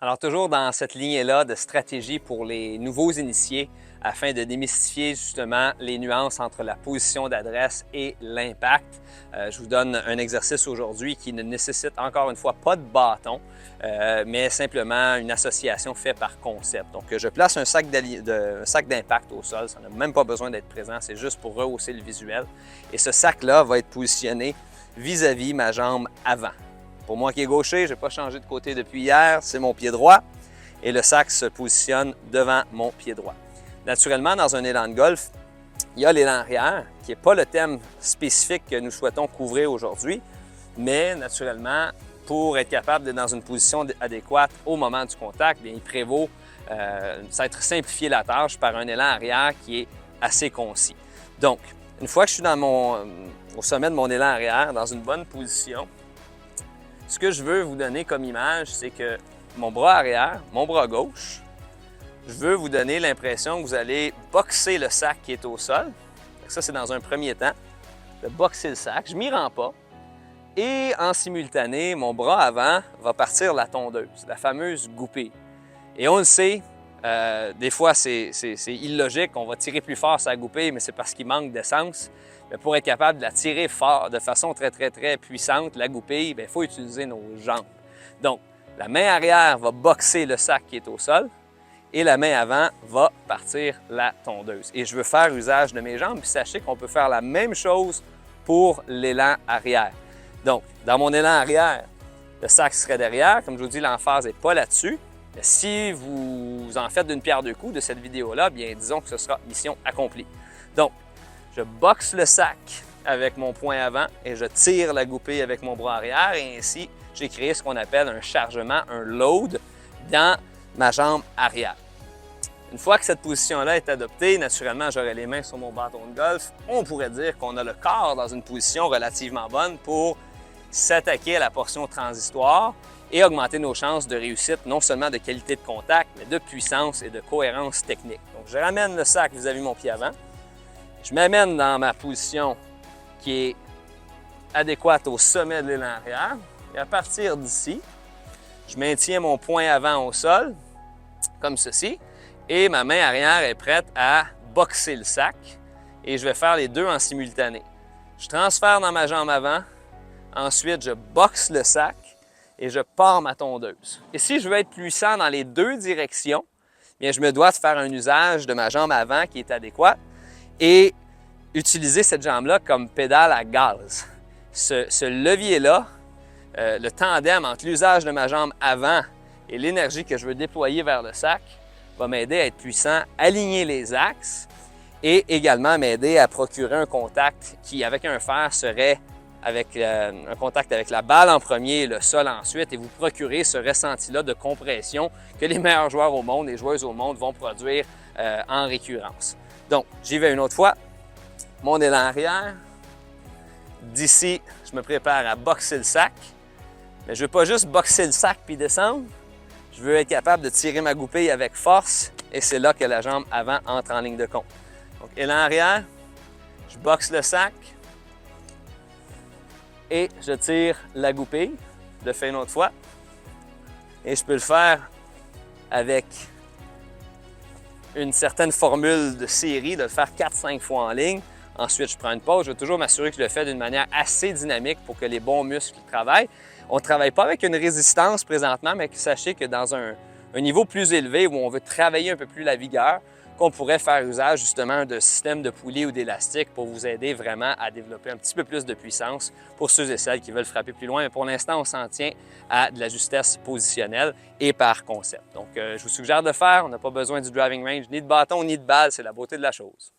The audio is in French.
Alors toujours dans cette lignée-là de stratégie pour les nouveaux initiés afin de démystifier justement les nuances entre la position d'adresse et l'impact. Je vous donne un exercice aujourd'hui qui ne nécessite encore une fois pas de bâton, mais simplement une association faite par concept. Donc je place un sac d'impact au sol, ça n'a même pas besoin d'être présent, c'est juste pour rehausser le visuel. Et ce sac-là va être positionné vis-à-vis ma jambe avant. Pour moi qui est gaucher, je n'ai pas changé de côté depuis hier, c'est mon pied droit et le sac se positionne devant mon pied droit. Naturellement, dans un élan de golf, il y a l'élan arrière qui n'est pas le thème spécifique que nous souhaitons couvrir aujourd'hui, mais naturellement, pour être capable d'être dans une position adéquate au moment du contact, bien, il prévaut s'être simplifié la tâche par un élan arrière qui est assez concis. Donc, une fois que je suis au sommet de mon élan arrière, dans une bonne position, ce que je veux vous donner comme image, c'est que mon bras arrière, mon bras gauche, je veux vous donner l'impression que vous allez boxer le sac qui est au sol. Ça, c'est dans un premier temps, de boxer le sac. Je ne m'y rends pas. Et en simultané, mon bras avant va partir la tondeuse, la fameuse goupille. Et on le sait, des fois, c'est illogique. On va tirer plus fort sur la goupille, mais c'est parce qu'il manque d'essence. Mais pour être capable de la tirer fort, de façon très puissante, la goupille, il faut utiliser nos jambes. Donc, la main arrière va boxer le sac qui est au sol et la main avant va partir la tondeuse. Et je veux faire usage de mes jambes, puis sachez qu'on peut faire la même chose pour l'élan arrière. Donc, dans mon élan arrière, le sac serait derrière. Comme je vous dis, l'emphase n'est pas là-dessus. Mais si vous en faites d'une pierre deux coups de cette vidéo-là, bien disons que ce sera mission accomplie. Donc, je boxe le sac avec mon poing avant et je tire la goupille avec mon bras arrière et ainsi, j'ai créé ce qu'on appelle un chargement, un load dans ma jambe arrière. Une fois que cette position-là est adoptée, naturellement, j'aurai les mains sur mon bâton de golf. On pourrait dire qu'on a le corps dans une position relativement bonne pour s'attaquer à la portion transitoire et augmenter nos chances de réussite, non seulement de qualité de contact, mais de puissance et de cohérence technique. Donc, je ramène le sac vis-à-vis mon pied avant. Je m'amène dans ma position qui est adéquate au sommet de l'élan arrière. Et à partir d'ici, je maintiens mon poing avant au sol, comme ceci, et ma main arrière est prête à boxer le sac. Et je vais faire les deux en simultané. Je transfère dans ma jambe avant, ensuite je boxe le sac et je pars ma tondeuse. Et si je veux être puissant dans les deux directions, bien, je me dois de faire un usage de ma jambe avant qui est adéquat et utiliser cette jambe-là comme pédale à gaz. Ce levier-là, le tandem entre l'usage de ma jambe avant et l'énergie que je veux déployer vers le sac, va m'aider à être puissant, aligner les axes et également m'aider à procurer un contact qui, avec un fer, serait avec un contact avec la balle en premier et le sol ensuite et vous procurer ce ressenti-là de compression que les meilleurs joueurs au monde et joueuses au monde vont produire en récurrence. Donc, j'y vais une autre fois. Mon élan arrière. D'ici, je me prépare à boxer le sac. Mais je ne veux pas juste boxer le sac puis descendre. Je veux être capable de tirer ma goupille avec force et c'est là que la jambe avant entre en ligne de compte. Donc, élan arrière, je boxe le sac et je tire la goupille. Je le fais une autre fois. Et je peux le faire avec une certaine formule de série, de le faire 4-5 fois en ligne. Ensuite, je prends une pause. Je veux toujours m'assurer que je le fais d'une manière assez dynamique pour que les bons muscles travaillent. On ne travaille pas avec une résistance présentement, mais sachez que dans un niveau plus élevé où on veut travailler un peu plus la vigueur, qu'on pourrait faire usage justement de systèmes de poulies ou d'élastiques pour vous aider vraiment à développer un petit peu plus de puissance pour ceux et celles qui veulent frapper plus loin. Mais pour l'instant, on s'en tient à de la justesse positionnelle et par concept. Donc, je vous suggère de faire. On n'a pas besoin du driving range, ni de bâton, ni de balle. C'est la beauté de la chose.